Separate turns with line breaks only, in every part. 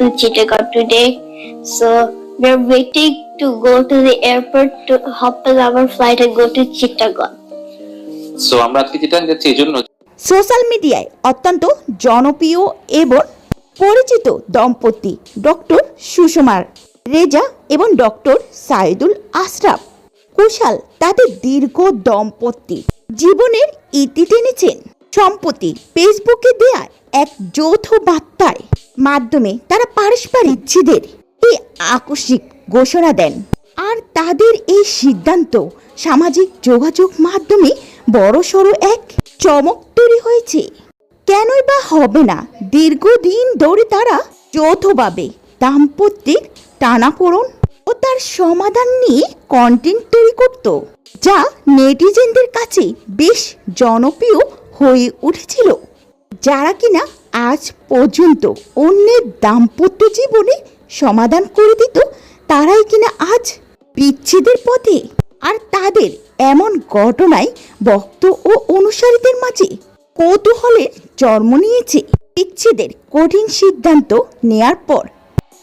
to Chittagong today. So we're waiting to go to the airport to hop on our flight and go to Chittagong.
So আমরা আজকে চিটাগাং যাচ্ছি এই জন্য
social মিডিয়ায় অত্যন্ত জনপ্রিয় এবং পরিচিত দম্পতি ডক্টর সুষমা রেজা এবং ডক্টর সাইদুল আশরাফ কুশাল তাদের দীর্ঘ দম্পতি জীবনের ইতি টেনেছেন। সম্প্রতি ফেসবুকে দেয়া এক যৌথ বার্তার মাধ্যমে তারা পারস্পরিক বিচ্ছেদের এই আকস্মিক ঘোষণা দেন। আর তাদের এই সিদ্ধান্ত সামাজিক যোগাযোগ মাধ্যমে বড়সড় এক চমক তৈরি হয়েছে। কেনই বা হবে না, দীর্ঘদিন ধরে তারা যৌথভাবে দাম্পত্যের টানাপোড়েন ও তার সমাধান নিয়ে কন্টেন্ট তৈরি করত, যা নেটিজেনদের কাছে বেশ জনপ্রিয় হয়ে উঠেছিল। যারা কিনা আজ পর্যন্ত অন্যের দাম্পত্য জীবনে সমাধান করে দিত, তারাই কিনা আজ বিচ্ছেদের পথে। আর তাদের এমন ঘটনায় ভক্ত ও অনুসারীদের মাঝে কৌতূহলের জন্ম নিয়েছে। বিচ্ছেদের কঠিন সিদ্ধান্ত নেয়ার পর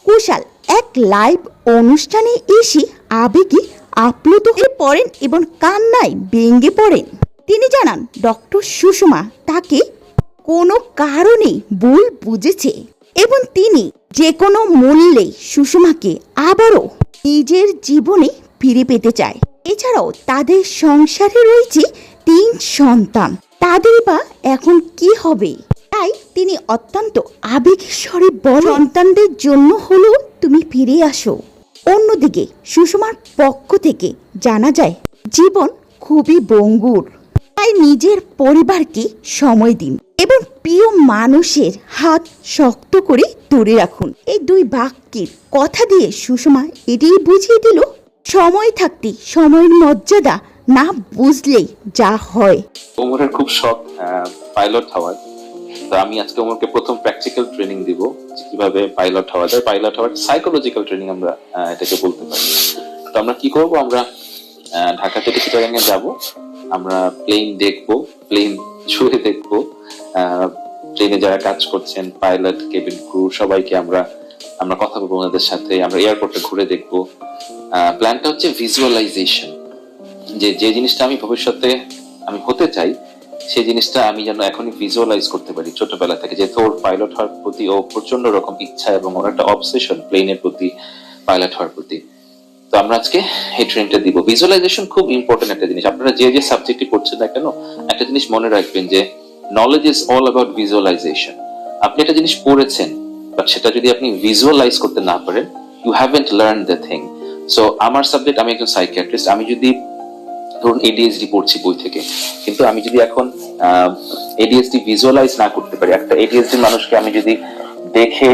কুশাল এক লাইভ অনুষ্ঠানে এসে আবেগে আপ্লুত হয়ে পড়েন এবং কান্নায় ভেঙে পড়েন। তিনি জানান ডক্টর সুষমা তাকে কোনো কারণে ভুল বুঝেছে এবং তিনি যে কোনো মূল্যে সুষমাকে আবারও নিজের জীবনে ফিরে পেতে চায়। এছাড়াও তাদের সংসারে রয়েছে 3 সন্তান। তাদের বা এখন কি হবে, তাই তিনি অত্যন্ত আবেগের স্বরে বলেন, সন্তানদের জন্য হলেও তুমি ফিরে আসো। অন্যদিকে সুষমার পক্ষ থেকে জানা যায় জীবন খুবই ভঙ্গুর, তাই নিজের পরিবারকে সময় দিন এবং প্রিয় মানুষের হাত শক্ত করে ধরে রাখুন। এই 2 বাক্যের কথা দিয়ে সুষমা এটাই বুঝিয়ে দিল, সময় থাকতে সময়ের মর্যাদা না বুঝলেই যা হয়।
ওমরের খুব শখ পাইলট হওয়ার, তো আমি আজকে ওমরকে প্রথম প্র্যাকটিক্যাল ট্রেনিং দিব কিভাবে পাইলট হওয়া যায়। পাইলট হওয়ার সাইকোলজিক্যাল ট্রেনিং আমরা এটাকে বলতে পারি। তো আমরা কি করব, আমরা ঢাকা থেকে চিটাগাংয়ে যাব, আমরা প্লেন দেখবো, প্লেন ছুঁয়ে দেখবো, ট্রেনে যারা কাজ করছেন পাইলট, কেবিন ক্রু সবাইকে আমরা কথা বলবো ওনাদের সাথে, আমরা এয়ারপোর্টে ঘুরে দেখবো। প্ল্যানটা হচ্ছে ভিজুয়ালাইজেশন, যে জিনিসটা আমি ভবিষ্যতে আমি হতে চাই সেই জিনিসটা আমি যেন এখনই ভিজুয়ালাইজ করতে পারি ছোটবেলা থেকে। যেহেতু ওর পাইলট হওয়ার প্রতি ও প্রচন্ড রকম ইচ্ছা এবং ওর একটা অবসেশন প্লেনের প্রতি, পাইলট হওয়ার প্রতি। তো আমরা আজকে এই ট্রেনটা দিব। ভিজুয়ালাইজেশন খুব ইম্পর্টেন্ট একটা জিনিস। আপনারা যে সাবজেক্টই পড়ছেন না কেন, একটা জিনিস মনে রাখবেন যে knowledge is all about visualization. আপনি একটা জিনিস পড়েছেন, বাট সেটা যদি আপনি ভিজুয়ালাইজ করতে না পারেন, you haven't learn the thing. So আমার সাবজেক্ট, আমি একজন সাইকিয়াট্রিস্ট, আমি যদি ধরুন এডিএসডি পড়ছি বই থেকে, কিন্তু আমি যদি এখন এডিএসডি ভিজুয়ালাইজ না করতে পারি, একটা এডিএসডি মানুষকে আমি যদি দেখে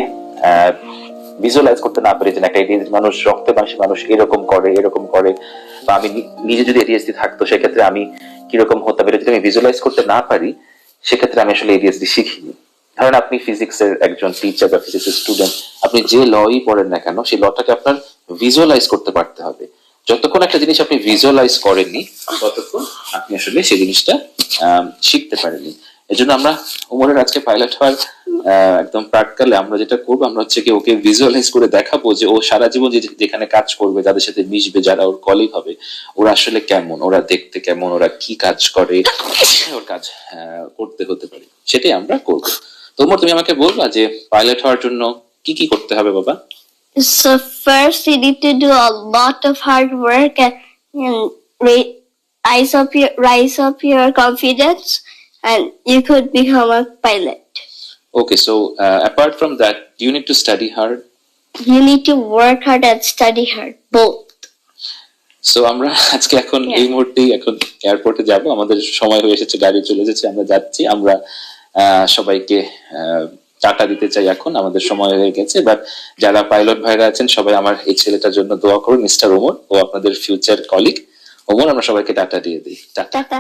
ভিজুয়ালাইজ করতে না পারি যে একটা এডিএসডি মানুষ, রক্তে মাংসে মানুষ এরকম করে, বা আমি নিজে যদি এডিএসডি থাকতো সেক্ষেত্রে আমি কিরকম হতে পারি, যদি আমি ভিজুয়ালাইজ করতে না পারি সেক্ষেত্রে আমি আসলে এডিএসডি শিখিনি। ধরেন আপনি ফিজিক্সের একজন টিচার বা ফিজিক্সের স্টুডেন্ট, আপনি যে লই পড়েন না কেন সেই লটাকে আপনার ভিজুয়ালাইজ করতে পারতে হবে। যতক্ষণ একটা জিনিস আপনি ভিজুয়ালাইজ করেননি ততক্ষণ আপনি আসলে সেই জিনিসটা শিখতে পারেননি। এজন্য আমরা ওমরের আজকে পাইলট হওয়ার একদম প্র্যাকটিক্যালি আমরা যেটা করবো, আমরা হচ্ছে কি ওকে ভিজুয়ালাইজ করে দেখাবো যে ও সারা জীবন যেখানে কাজ করবে, যাদের সাথে মিশবে, যারা ওর কলিগ হবে, ওরা আসলে কেমন, ওরা দেখতে কেমন, ওরা কি কাজ করে, ওর কাজ করতে হতে পারে, সেটাই আমরা করবো। তো ওমর, তুমি আমাকে বলবা যে পাইলট হওয়ার জন্য কি কি করতে হবে বাবা?
So first you need to do a lot of hard work and rise up your confidence, and you could become a pilot.
Okay, so apart from that, do you need to study hard?
You need to work hard and study hard, both.
So আমরা আজকে এখন এই মুহূর্তেই এখন এয়ারপোর্টে যাব, আমাদের সময় হয়ে এসেছে, গাড়ি চলে এসেছে, আমরা যাচ্ছি। আমরা সবাইকে টাটা দিতে চাই, এখন আমাদের সময় হয়ে গেছে। বাট যারা পাইলট ভাইরা আছেন সবাই আমার এই ছেলেটার জন্য দোয়া করুন, মিস্টার ওমর, ও আপনাদের ফিউচার কলিগ ওমর। আমরা সবাইকে টাটা দিয়ে দিই। টাটা।